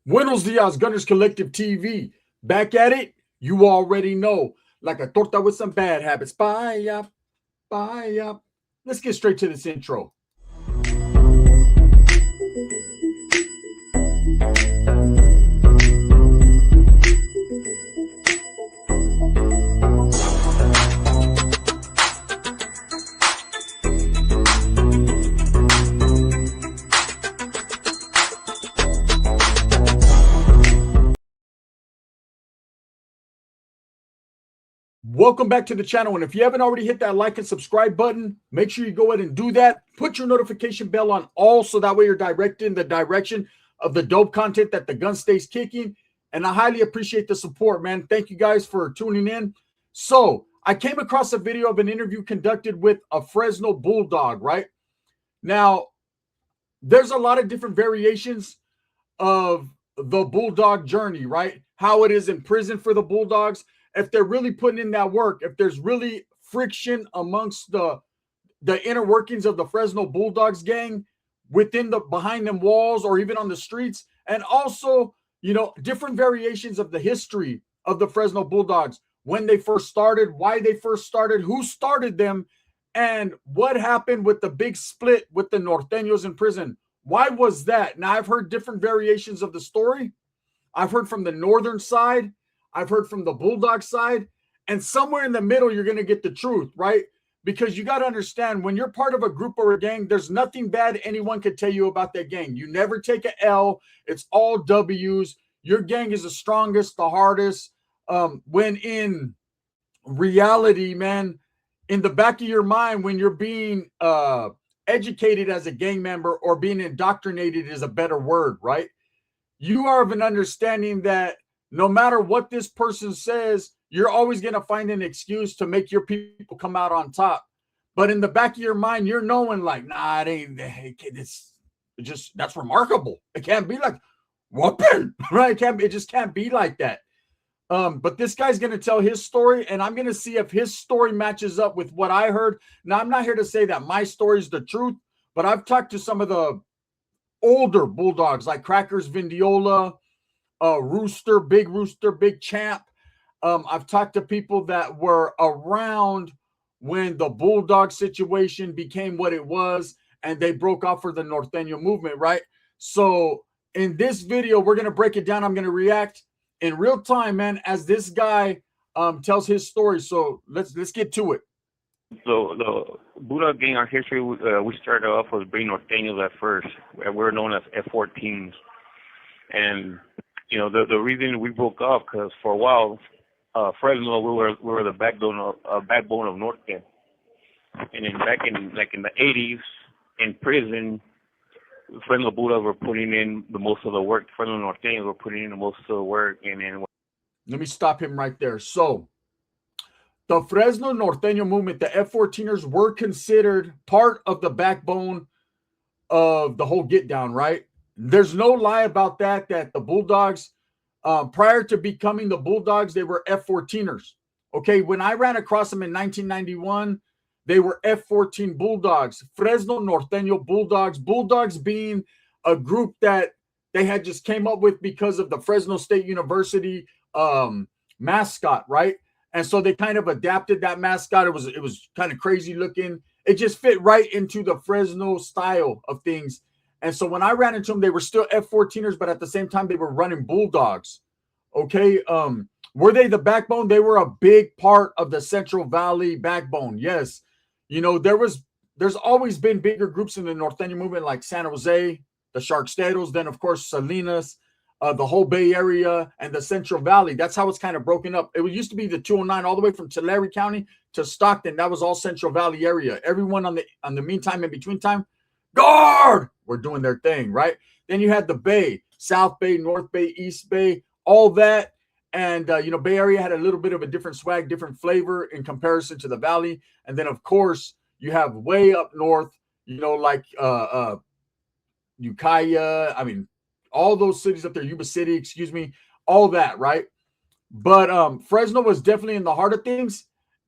Buenos dias, Gunners Collective TV. Back at it, you already know. Like a torta with some bad habits. Bye up, bye up. Let's get straight to this intro. Welcome back to the channel, and if you haven't already hit that like and subscribe button, make sure you go ahead and do that. Put your notification bell on all so that way you're directed in the direction of the dope content that the gun stays kicking. And I highly appreciate the support, man. Thank you guys for tuning in. So I came across a video of an interview conducted with a Fresno Bulldog, right? Now, there's a lot of different variations of the Bulldog journey, right? How it is in prison for the Bulldogs, if they're really putting in that work, if there's really friction amongst the inner workings of the Fresno Bulldogs gang within the behind them walls or even on the streets, and also, different variations of the history of the Fresno Bulldogs, when they first started, why they first started, who started them, and what happened with the big split with the Nortenos in prison. Why was that? Now, I've heard different variations of the story. I've heard from the northern side. I've heard from the Bulldog side, and somewhere in the middle, you're going to get the truth, right? Because you got to understand, when you're part of a group or a gang, there's nothing bad anyone could tell you about that gang. You never take an L. It's all W's. Your gang is the strongest, the hardest. When in reality, man, in the back of your mind, when you're being educated as a gang member, or being indoctrinated is a better word, right? You are of an understanding that no matter what this person says, you're always going to find an excuse to make your people come out on top. But in the back of your mind, you're knowing like, nah, it ain't, it's just, that's remarkable. It can't be like, whooping, right? It just can't be like that. But this guy's going to tell his story, and I'm going to see if his story matches up with what I heard. Now, I'm not here to say that my story is the truth, but I've talked to some of the older Bulldogs like Crackers Vindiola, Rooster, Big Champ. I've talked to people that were around when the Bulldog situation became what it was, and they broke off for the Norteño movement, right? So in this video, we're going to break it down. I'm going to react in real time, man, as this guy tells his story. So let's get to it. So the Bulldog gang, our history, we started off with being Norteños at first. We were known as F-14s. And the reason we broke off, because for a while, Fresno, we were the backbone of Norte. And then back in the 80s, in prison, Fresno Bulldogs were putting in the most of the work. Fresno Norteños were putting in the most of the work. And then let me stop him right there. So the Fresno Norteño movement, the F-14ers, were considered part of the backbone of the whole get down, right? There's no lie about that the Bulldogs, prior to becoming the Bulldogs, they were F-14ers. Okay, when I ran across them in 1991, they were F-14 Bulldogs, Fresno Norteño Bulldogs, Bulldogs being a group that they had just came up with because of the Fresno State University mascot, right? And so they kind of adapted that mascot. It was kind of crazy looking. It just fit right into the Fresno style of things. And so when I ran into them, they were still F-14ers, but at the same time, they were running Bulldogs. Okay. Were they the backbone? They were a big part of the Central Valley backbone. Yes. There's always been bigger groups in the Norteño movement, like San Jose, the Sharksteros, then of course, Salinas, the whole Bay Area, and the Central Valley. That's how it's kind of broken up. It used to be the 209 all the way from Tulare County to Stockton. That was all Central Valley area. Everyone on the meantime, in between time, guard, we're doing their thing, right? Then you had the Bay, South Bay, North Bay, East Bay, all that. And, Bay Area had a little bit of a different swag, different flavor in comparison to the Valley. And then, of course, you have way up north, like Ukiah, all those cities up there, Yuba City, excuse me, all that, right? But Fresno was definitely in the heart of things,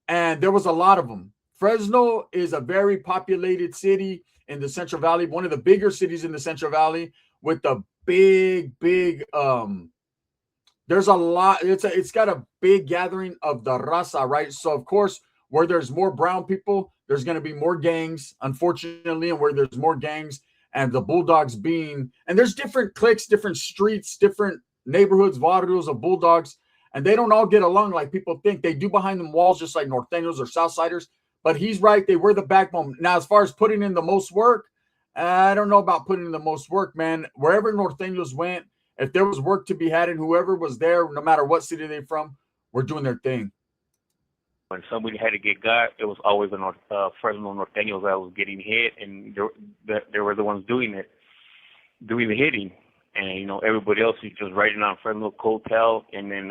and there was a lot of them. Fresno is a very populated city in the Central Valley, one of the bigger cities in the Central Valley, with the big there's a lot. It's got a big gathering of the raza, right? So of course, where there's more brown people, there's going to be more gangs, unfortunately, and where there's more gangs, and the Bulldogs being, and there's different cliques, different streets, different neighborhoods, barrios of Bulldogs, and they don't all get along like people think. They do behind them walls, just like Nortenos or Southsiders. But he's right; they were the backbone. Now, as far as putting in the most work, I don't know about putting in the most work, man. Wherever Nortenos went, if there was work to be had and whoever was there, no matter what city they're from, were doing their thing. When somebody had to get got, it was always the Fresno Norteños that was getting hit, and they were the ones doing the hitting. And, you know, everybody else is just riding on Fresno coattail. And then,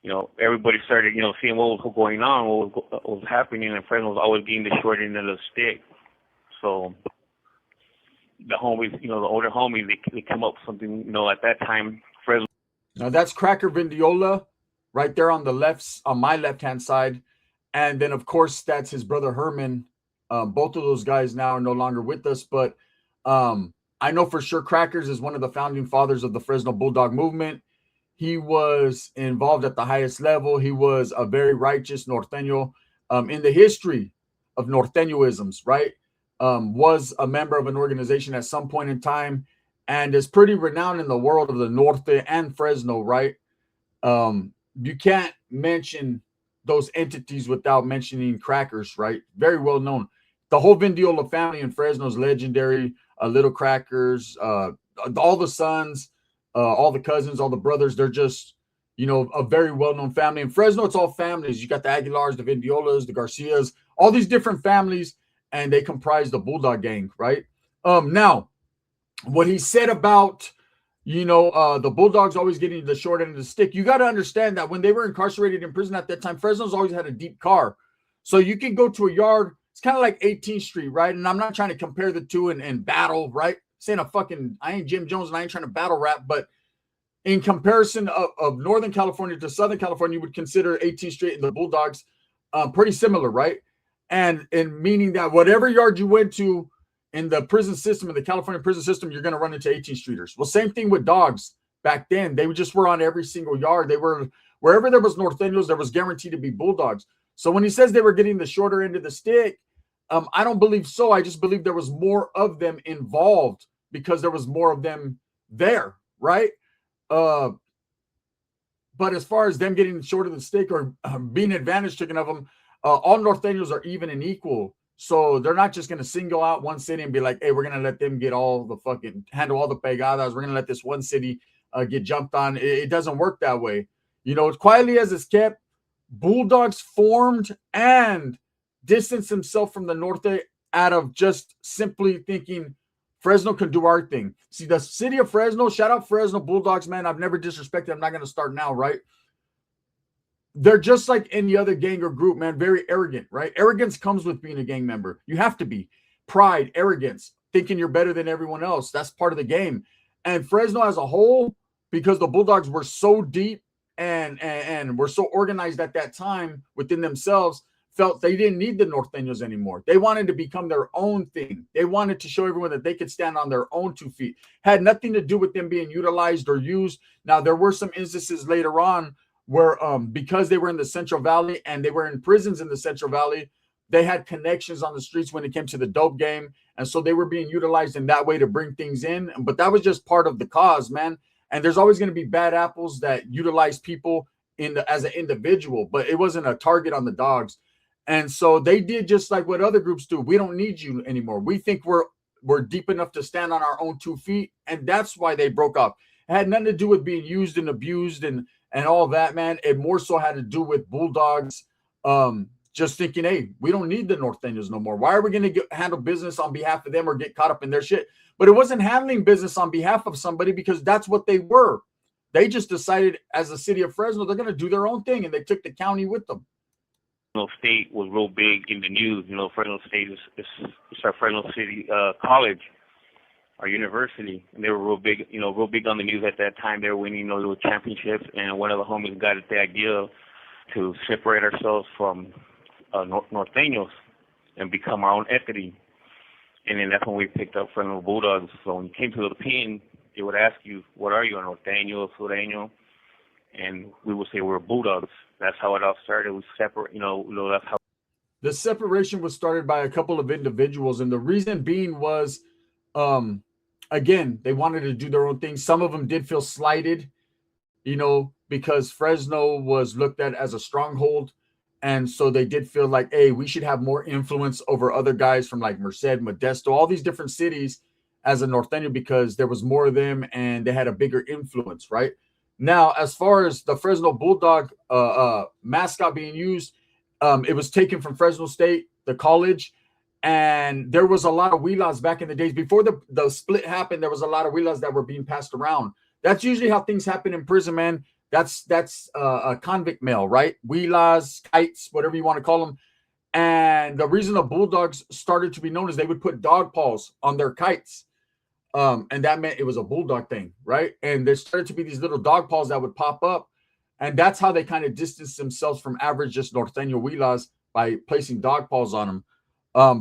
you know, everybody started, you know, seeing what was going on, what was happening, and Fresno was always getting the short end of the stick. So the homies, you know, the older homies, they come up with something, you know, at that time, Fresno. Now that's Cracker Vindiola right there on the left, on my left-hand side. And then, of course, that's his brother Herman. Both of those guys now are no longer with us, but I know for sure Crackers is one of the founding fathers of the Fresno Bulldog movement. He was involved at the highest level. He was a very righteous Norteño in the history of Norteñoisms, right? Was a member of an organization at some point in time and is pretty renowned in the world of the Norte and Fresno, right? You can't mention those entities without mentioning Crackers, right? Very well known. The whole Vindiola family in Fresno is legendary. Little Crackers, all the sons, all the cousins, all the brothers, they're just, you know, a very well-known family. In Fresno, it's all families. You got the Aguilars, the Vindiolas, the Garcias, all these different families, and they comprise the Bulldog gang, right? Now, what he said about, you know, the Bulldogs always getting the short end of the stick, you got to understand that when they were incarcerated in prison at that time, Fresno's always had a deep car. So you can go to a yard, it's kind of like 18th Street, right? And I'm not trying to compare the two and battle, right? Saying I ain't Jim Jones and I ain't trying to battle rap, but in comparison of Northern California to Southern California, you would consider 18th Street and the Bulldogs pretty similar, right? And meaning that whatever yard you went to in the prison system, in the California prison system, you're going to run into 18th Streeters. Well, same thing with dogs back then. They just were on every single yard. They were, wherever there was Norteños, there was guaranteed to be Bulldogs. So when he says they were getting the shorter end of the stick, I don't believe so. I just believe there was more of them involved because there was more of them there, right? But as far as them getting short of the stick or being advantage taken of them, all Norteños are even and equal. So they're not just going to single out one city and be like, hey, we're going to let them get all the fucking, handle all the pegadas. We're going to let this one city get jumped on. It doesn't work that way. You know, as quietly as it's kept, Bulldogs formed and distanced himself from the Norte out of just simply thinking Fresno can do our thing. See, the city of Fresno, shout out Fresno Bulldogs, man. I've never disrespected. I'm not going to start now, right? They're just like any other gang or group, man. Very arrogant, right? Arrogance comes with being a gang member. You have to be. Pride, arrogance, thinking you're better than everyone else. That's part of the game. And Fresno as a whole, because the Bulldogs were so deep and were so organized at that time within themselves, felt they didn't need the Norteños anymore. They wanted to become their own thing. They wanted to show everyone that they could stand on their own 2 feet. Had nothing to do with them being utilized or used. Now, there were some instances later on where because they were in the Central Valley and they were in prisons in the Central Valley, they had connections on the streets when it came to the dope game. And so they were being utilized in that way to bring things in. But that was just part of the cause, man. And there's always going to be bad apples that utilize people as an individual, but it wasn't a target on the dogs. And so they did just like what other groups do. We don't need you anymore. We think we're deep enough to stand on our own 2 feet. And that's why they broke up. It had nothing to do with being used and abused and all that, man. It more so had to do with Bulldogs just thinking, hey, we don't need the Norteños no more. Why are we going to handle business on behalf of them or get caught up in their shit? But it wasn't handling business on behalf of somebody because that's what they were. They just decided as a city of Fresno, they're going to do their own thing, and they took the county with them. Fresno State was real big in the news. You know, Fresno State is our Fresno City college, our university, and they were real big. You know, real big on the news at that time. They were winning, you know, little championships, and one of the homies got the idea to separate ourselves from Norteños and become our own entity. And then that's when we picked up Fresno Bulldogs. So when we came to the pen, they would ask you, what are you, a Norteño, Sureño? And we would say we're Bulldogs. That's how it all started. We separate, that's how. The separation was started by a couple of individuals, and the reason being was, again, they wanted to do their own thing. Some of them did feel slighted, because Fresno was looked at as a stronghold. And so they did feel like, hey, we should have more influence over other guys from like Merced, Modesto, all these different cities as a Norteño, because there was more of them and they had a bigger influence, right? Now, as far as the Fresno Bulldog mascot being used, it was taken from Fresno State, the college, and there was a lot of Huilas back in the days. Before the split happened, there was a lot of Huilas that were being passed around. That's usually how things happen in prison, man. That's a convict mail, right? Huilas, kites, whatever you want to call them. And the reason the Bulldogs started to be known is they would put dog paws on their kites. And that meant it was a bulldog thing, right? And there started to be these little dog paws that would pop up. And that's how they kind of distanced themselves from average just Norteño Huilas, by placing dog paws on them.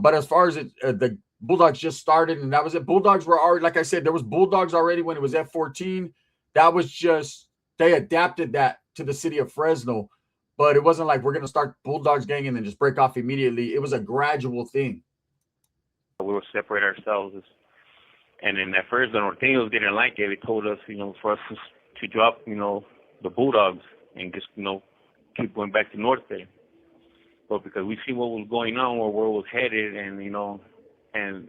But as far as the Bulldogs just started, and that was it. Bulldogs were already, like I said, there was Bulldogs already when it was F-14. That was just, they adapted that to the city of Fresno. But it wasn't like we're going to start Bulldogs gang and then just break off immediately. It was a gradual thing. We would separate ourselves. And then at first, the Norteños didn't like it. They told us, for us to drop, the Bulldogs and just, keep going back to Norte. But because we see what was going on, where it was headed, and, and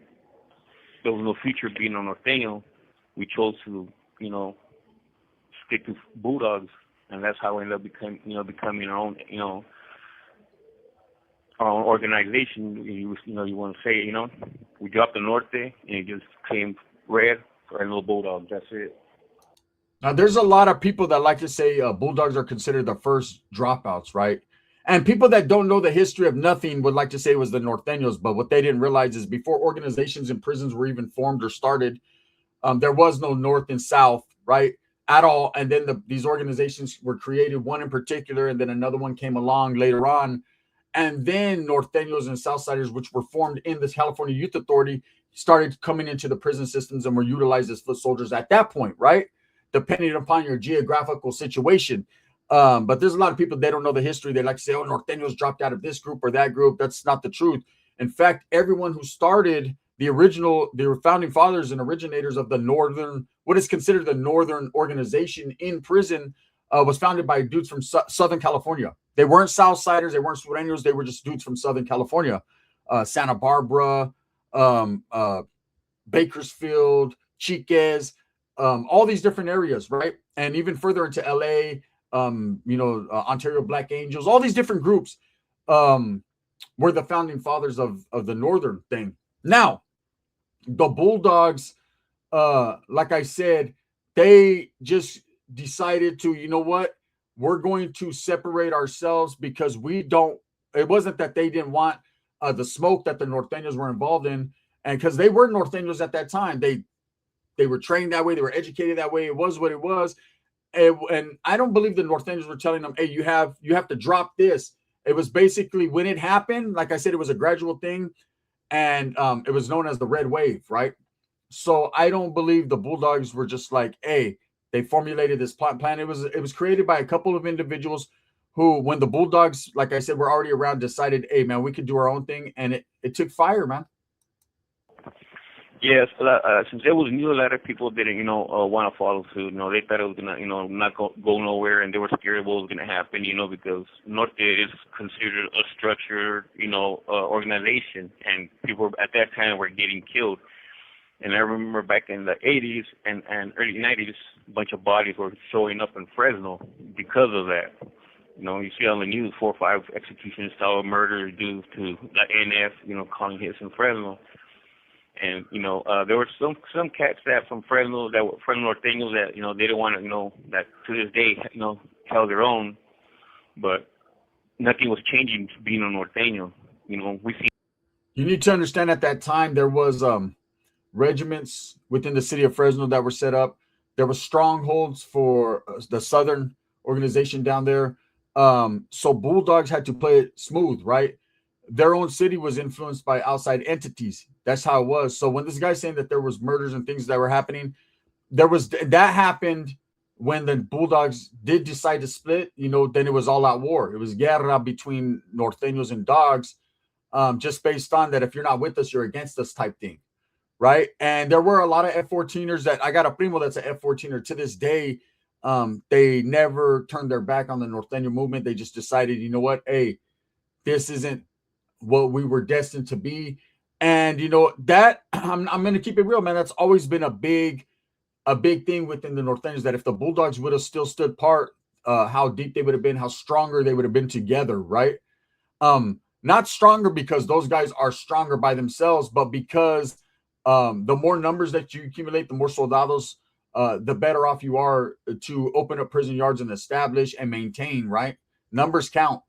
there was no future being a Norteño, we chose to, stick to Bulldogs. And that's how we ended up becoming our own, our own organization. You want to say, we dropped the Norte and it just came red for our little Bulldogs. That's it. Now, there's a lot of people that like to say Bulldogs are considered the first dropouts, right? And people that don't know the history of nothing would like to say it was the Norteños, but what they didn't realize is before organizations and prisons were even formed or started, there was no North and South, right, at all. And then these organizations were created, one in particular, and then another one came along later on. And then Norteños and Southsiders, which were formed in this California Youth Authority, started coming into the prison systems and were utilized as foot soldiers at that point, right? Depending upon your geographical situation. But there's a lot of people, they don't know the history. They like to say, oh, Norteños dropped out of this group or that group. That's not the truth. In fact, everyone who started the founding fathers and originators of the northern, what is considered the northern organization in prison, was founded by dudes from Southern California. They weren't Southsiders, they weren't Sureños, they were just dudes from Southern California. Santa Barbara, Bakersfield, Chiques, all these different areas, right? And even further into LA, Ontario Black Angels, all these different groups were the founding fathers of the northern thing. Now, the Bulldogs, like I said, they just decided to, you know what, we're going to separate ourselves because it wasn't that they didn't want the smoke that the Norteños were involved in. And because they were Norteños at that time, they were trained that way, they were educated that way. It was what it was. And I don't believe the Norteños were telling them, hey, you have to drop this. It was basically when it happened, like I said, it was a gradual thing. And it was known as the Red Wave, right? So I don't believe the Bulldogs were just like, hey, they formulated this plan. It was created by a couple of individuals who, when the Bulldogs, like I said, were already around, decided, hey, man, we could do our own thing. And it took fire, man. Yes, since it was new, a lot of people didn't, want to follow suit. They thought it was gonna, not go nowhere, and they were scared of what was gonna happen, because Norte is considered a structured, organization, and people at that time were getting killed. And I remember back in the 80s and early 90s, a bunch of bodies were showing up in Fresno because of that. You see on the news 4 or 5 execution-style murders due to the NF, calling hits in Fresno. And, there were some cats that from Fresno that were Fresno Norteños that, they didn't want to, that to this day, held their own. But nothing was changing to being a Norteño. We see. You need to understand at that time there was regiments within the city of Fresno that were set up. There were strongholds for the Southern organization down there. So Bulldogs had to play it smooth, right? Their own city was influenced by outside entities. That's how it was. So when this guy's saying that there was murders and things that were happening, there was that happened when the Bulldogs did decide to split. Then it was all out war. It was guerra between Norteños and Dogs, just based on that. If you're not with us, you're against us type thing, right? And there were a lot of F-14ers that I got a primo that's an F-14er to this day. They never turned their back on the Norteño movement. They just decided, you know what, hey, this isn't what we were destined to be. And that I'm going to keep it real, man. That's always been a big thing within the Norteños, that if the Bulldogs would have still stood apart, how deep they would have been, how stronger they would have been together, right? Not stronger because those guys are stronger by themselves, but because the more numbers that you accumulate, the more soldados, the better off you are to open up prison yards and establish and maintain, right? Numbers count.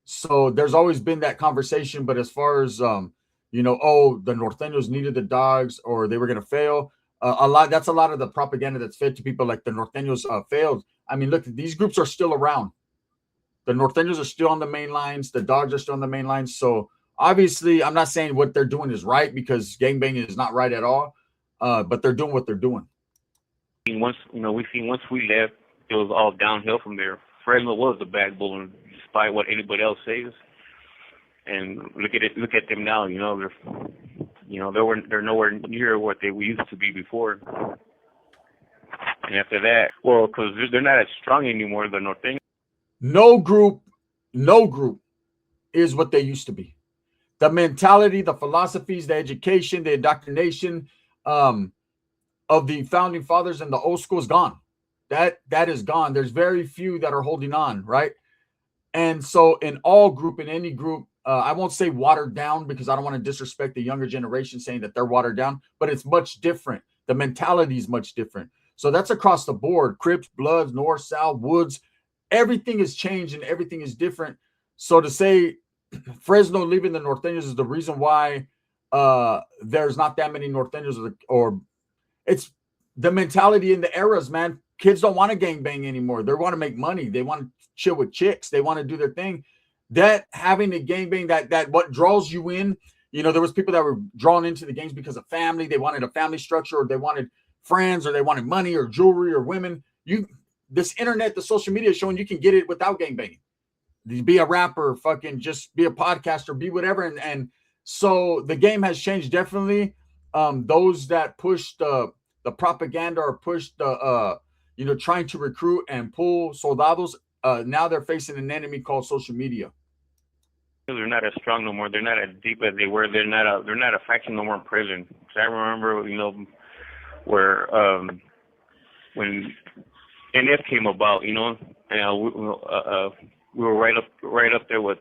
So there's always been that conversation. But as far as, the Norteños needed the Dogs or they were going to fail, that's a lot of the propaganda that's fed to people, like the Norteños failed. I mean, look, these groups are still around. The Norteños are still on the main lines. The Dogs are still on the main lines. So obviously, I'm not saying what they're doing is right, because gangbanging is not right at all. But they're doing what they're doing. Once we left, it was all downhill from there. Fresno was the backbone, despite what anybody else says. And look at them now. They're nowhere near what they used to be before. And after that, well, because they're not as strong anymore, the Norteños. No group is what they used to be. The mentality, the philosophies, the education, the indoctrination of the founding fathers and the old school is gone. That is gone. There's very few that are holding on, right? And so in any group, I won't say watered down, because I don't want to disrespect the younger generation saying that they're watered down, but it's much different. The mentality is much different. So that's across the board. Crips, Bloods, North, South, Woods, everything has changed and everything is different. So to say Fresno leaving the Norteños is the reason why there's not that many Norteños, or it's the mentality in the eras, man. Kids don't want to gangbang anymore. They want to make money. They want to chill with chicks. They want to do their thing. That having a gangbang, that what draws you in, there was people that were drawn into the gangs because of family. They wanted a family structure, or they wanted friends, or they wanted money or jewelry or women. This internet, the social media is showing you can get it without gangbanging. Be a rapper, fucking just be a podcaster, be whatever. And so the game has changed, definitely. Those that push the propaganda or push the, trying to recruit and pull soldados, now they're facing an enemy called social media. They're not as strong no more. They're not as deep as they were. They're not a faction no more in prison. Because I remember, where when NF came about, and we were right up there with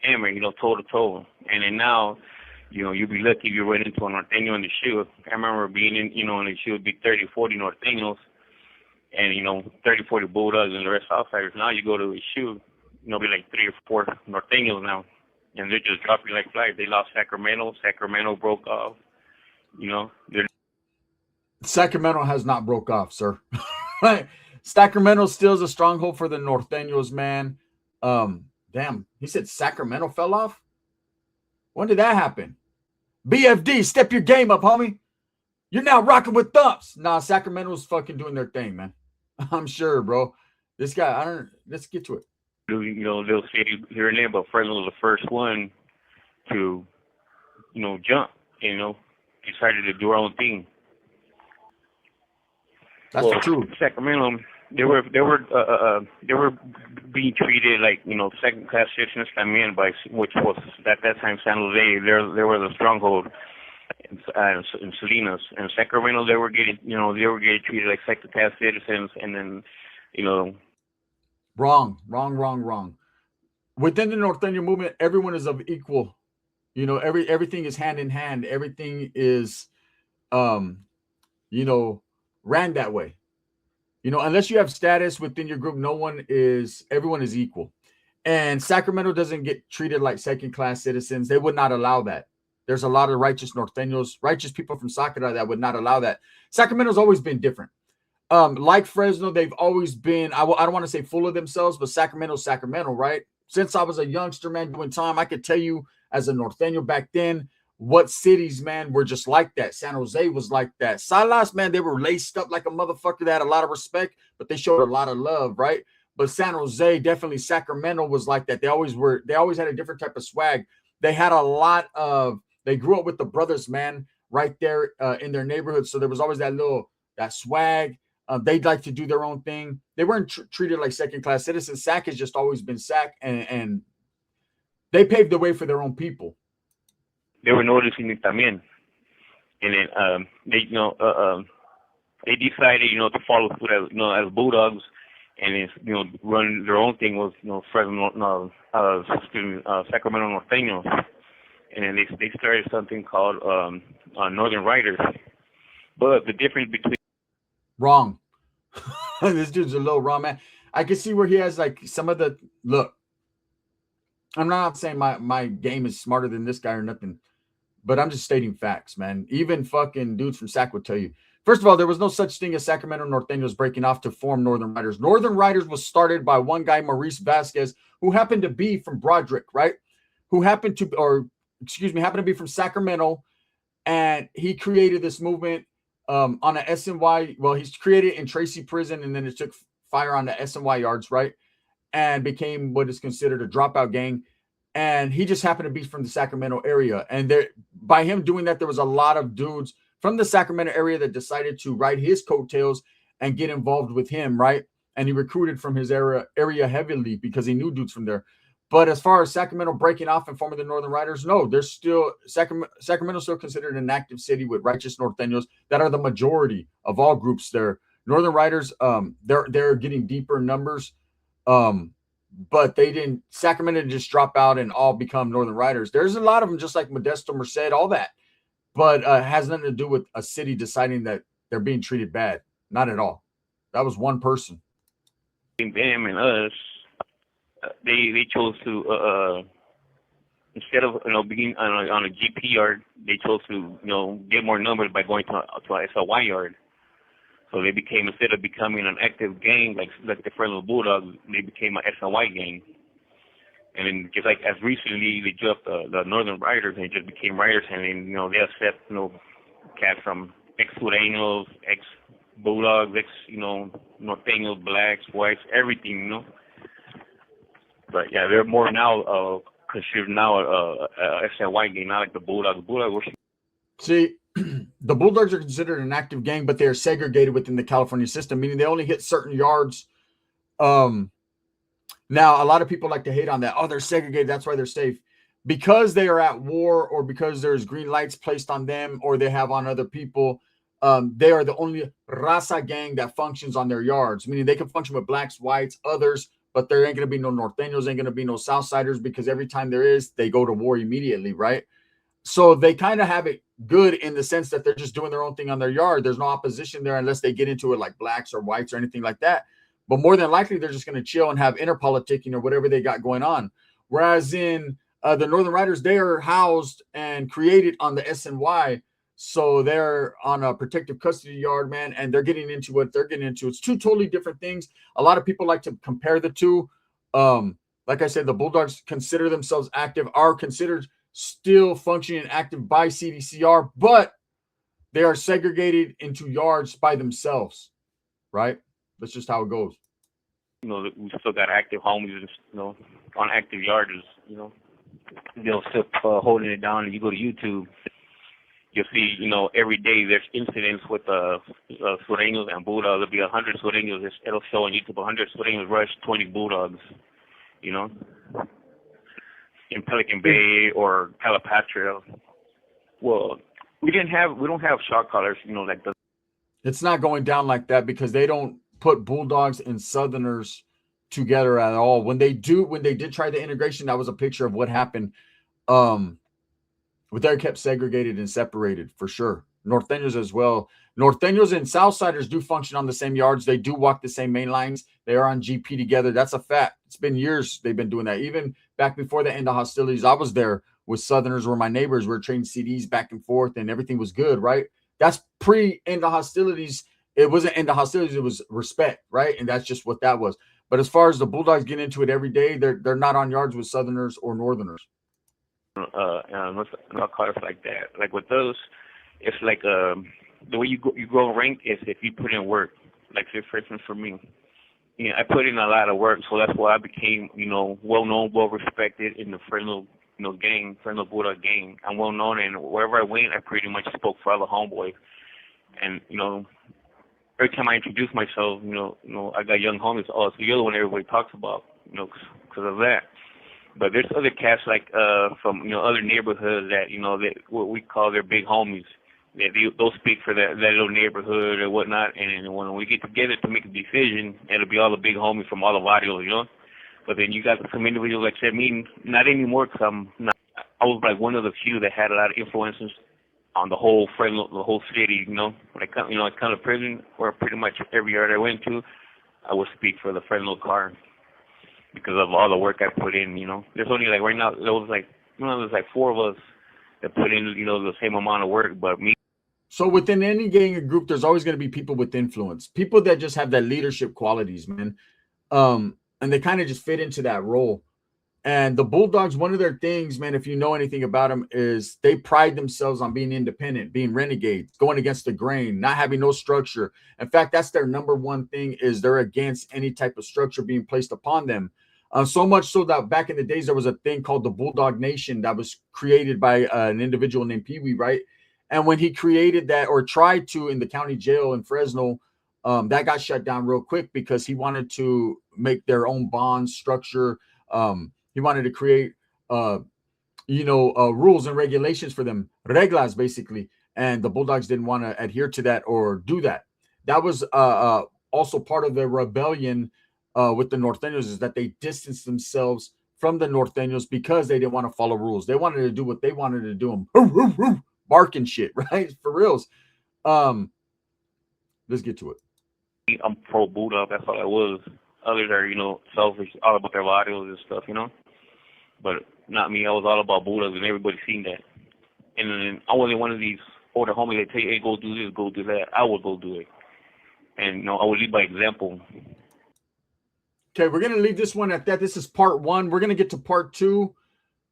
Amber, toe to toe. And then now, you'd be lucky if you run into a Norteño in the shoe. I remember being in the shoe would be 30, 40 Norteños, and 30, 40 Bulldogs, and the rest outsiders. Now you go to a shoe, be like 3 or 4 Norteños now, and they're just dropping like flies. They lost Sacramento. Sacramento broke off. Sacramento has not broke off, sir. Sacramento still is a stronghold for the Norteños, man. Damn, he said Sacramento fell off? When did that happen? BFD, step your game up, homie. You're now rocking with thumps. Nah, Sacramento's fucking doing their thing, man. I'm sure, bro. This guy, let's get to it. They'll say here and there, but Fresno was the first one to, jump, decided to do our own thing. That's the truth. Sacramento, they were being treated like second class citizens también, by which was at that time San Jose. There was a stronghold in Salinas, and Sacramento. They were getting treated like second class citizens, and then wrong. Within the Norteño movement, everyone is of equal. Everything is hand in hand. Everything is ran that way. Unless you have status within your group, everyone is equal. And Sacramento doesn't get treated like second-class citizens. They would not allow that. There's a lot of righteous Norteños, righteous people from Sakura that would not allow that. Sacramento's always been different. Like Fresno, they've always been, I don't want to say full of themselves, but Sacramento's Sacramento, right? Since I was a youngster, man, doing time, I could tell you as a Norteño back then, what cities, man, were just like that. San Jose was like that. Salas, man, they were laced up like a motherfucker. They had a lot of respect, but they showed a lot of love, right? But San Jose, definitely Sacramento was like that. They always had a different type of swag. They had a lot of, they grew up with the brothers, man, right there in their neighborhood. So there was always that swag. They'd like to do their own thing. They weren't treated like second-class citizens. Sac has just always been Sac, and they paved the way for their own people. They were noticing it también, and then they decided to follow suit as Bulldogs, and run their own thing was Fresno Sacramento Nortenos, and then they started something called Northern Riders. But the difference between wrong. This dude's a little wrong, man. I can see where he has like some of the look. I'm not saying my game is smarter than this guy or nothing, but I'm just stating facts, man. Even fucking dudes from Sac would tell you. First of all, there was no such thing as Sacramento Norteños breaking off to form Northern Riders. Northern Riders was started by one guy, Maurice Vasquez, who happened to be from Broderick, right? Happened to be from Sacramento, and he created this movement on a SNY. Well, he's created in Tracy Prison, and then it took fire on the SNY yards, right? And became what is considered a dropout gang. And he just happened to be from the Sacramento area. And there, by him doing that, there was a lot of dudes from the Sacramento area that decided to ride his coattails and get involved with him, right? And he recruited from his area heavily because he knew dudes from there. But as far as Sacramento breaking off and forming the Northern Riders, no, there's still Sacramento still considered an active city with righteous Norteños that are the majority of all groups there. Northern Riders, they're getting deeper in numbers. But Sacramento didn't just drop out and all become Northern Riders. There's a lot of them, just like Modesto, Merced, all that. But has nothing to do with a city deciding that they're being treated bad. Not at all. That was one person. Them and us, they chose to instead of being on a GP yard, they chose to get more numbers by going to a SLY yard. So they became, instead of becoming an active gang like the Fresno Bulldogs, they became an SNY gang. And then just like as recently, they dropped the Northern Riders and just became Riders, and then they accept cats from ex-Sureños, ex-Bulldogs, Norteños, blacks, whites, everything, But yeah, they're more now considered now a SNY gang, not like the Bulldogs. Bulldogs. See, the Bulldogs are considered an active gang, but they are segregated within the California system, meaning they only hit certain yards. Now, a lot of people like to hate on that. Oh, they're segregated. That's why they're safe. Because they are at war, or because there's green lights placed on them, or they have on other people, they are the only raza gang that functions on their yards, meaning they can function with blacks, whites, others, but there ain't going to be no Norteños, ain't going to be no Southsiders, because every time there is, they go to war immediately, right? So they kind of have it good in the sense that they're just doing their own thing on their yard. There's no opposition there unless they get into it like blacks or whites or anything like that. But more than likely, they're just going to chill and have interpoliticking or whatever they got going on. Whereas in the Northern Riders, they are housed and created on the SNY. So they're on a protective custody yard, man, and they're getting into what they're getting into. It's two totally different things. A lot of people like to compare the two. Like I said, the Bulldogs consider themselves active, are considered still functioning active by CDCR, but they are segregated into yards by themselves, right? That's just how it goes. We still got active homies, on active yards, they'll still holding it down. And you go to YouTube, you'll see, every day there's incidents with Sureños and Bulldogs. There'll be 100 Sureños. It'll show on YouTube 100 Sureños rush 20 Bulldogs, in Pelican Bay or Calipatria. Well, we don't have shot callers, like the. It's not going down like that because they don't put Bulldogs and Southerners together at all. When they did try the integration, that was a picture of what happened. But they're kept segregated and separated for sure. Norteños as well. Norteños and Southsiders do function on the same yards. They do walk the same main lines. They are on GP together. That's a fact. It's been years they've been doing that. Even back before the end of hostilities, I was there with Southerners, were my neighbors. We were trading CDs back and forth, and everything was good, right? That's pre-end of hostilities. It wasn't end of hostilities. It was respect, right? And that's just what that was. But as far as the Bulldogs get into it every day, they're not on yards with Southerners or Northerners. narcotics like that. Like with those, it's like the way you grow rank is if you put in work. Like say for instance for me, I put in a lot of work, so that's why I became well known, well respected in the Fresno gang, Fresno Bulldog gang. I'm well known, and wherever I went, I pretty much spoke for all the homeboys. And every time I introduce myself, I got young homies. Oh, so you're the one everybody talks about, because of that. But there's other cats like from other neighborhoods that that what we call their big homies. They'll speak for that little neighborhood or whatnot. And when we get together to make a decision, it'll be all the big homies from all the barrios, But then you got some individuals like said, me, not anymore, because I was like one of the few that had a lot of influences on the whole Fresno, the whole city, When I come to prison, or pretty much every yard I went to, I would speak for the Fresno car because of all the work I put in, There's only like right now, there's like four of us that put in, the same amount of work, but me. So within any gang or group, there's always going to be people with influence, people that just have that leadership qualities, man. And they kind of just fit into that role. And the Bulldogs, one of their things, man, if you know anything about them, is they pride themselves on being independent, being renegades, going against the grain, not having no structure. In fact, that's their number one thing, is they're against any type of structure being placed upon them. So much so that back in the days, there was a thing called the Bulldog Nation that was created by an individual named Pee Wee, right? And when he created that, or tried to, in the county jail in Fresno, that got shut down real quick because he wanted to make their own bond structure. He wanted to create, rules and regulations for them, reglas basically. And the Bulldogs didn't want to adhere to that or do that. That was also part of the rebellion with the Nortenos, is that they distanced themselves from the Nortenos because they didn't want to follow rules. They wanted to do what they wanted to do, them barking shit, right? For reals. Let's get to it. I'm pro Bulldog. That's all I was. Others are, selfish, all about their barrios and stuff, But not me. I was all about Bulldogs, and everybody seen that. And then I wasn't one of these older homies that tell you, hey, go do this, go do that. I would go do it. And, I would lead by example. Okay, we're going to leave this one at that. This is part one. We're going to get to part two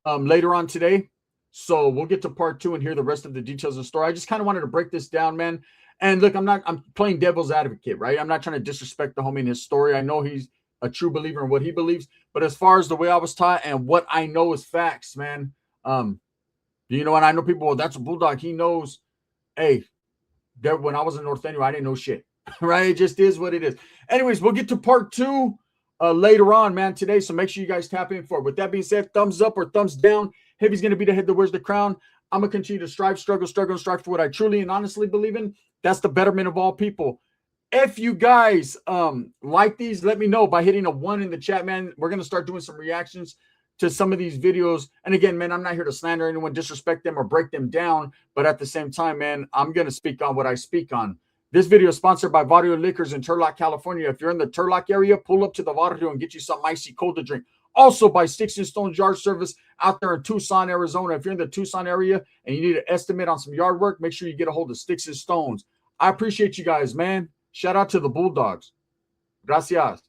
later on today. So we'll get to part two and hear the rest of the details of the story. I just kind of wanted to break this down, man. And look, I'm playing devil's advocate, right? I'm not trying to disrespect the homie in his story. I know he's a true believer in what he believes. But as far as the way I was taught and what I know is facts, man, and I know people, well, that's a Bulldog. He knows, hey, when I was in Norteno, I didn't know shit, right? It just is what it is. Anyways, we'll get to part two later on, man, today. So make sure you guys tap in for it. With that being said, thumbs up or thumbs down. Heavy's going to be the head that wears the crown. I'm going to continue to strive, struggle, and strive for what I truly and honestly believe in. That's the betterment of all people. If you guys like these, let me know by hitting a 1 in the chat, man. We're going to start doing some reactions to some of these videos. And again, man, I'm not here to slander anyone, disrespect them, or break them down. But at the same time, man, I'm going to speak on what I speak on. This video is sponsored by Barrio Liquors in Turlock, California. If you're in the Turlock area, pull up to the Barrio and get you something icy cold to drink. Also by Sticks and Stones Yard Service out there in Tucson, Arizona. If you're in the Tucson area and you need an estimate on some yard work, make sure you get a hold of Sticks and Stones. I appreciate you guys, man. Shout out to the Bulldogs. Gracias.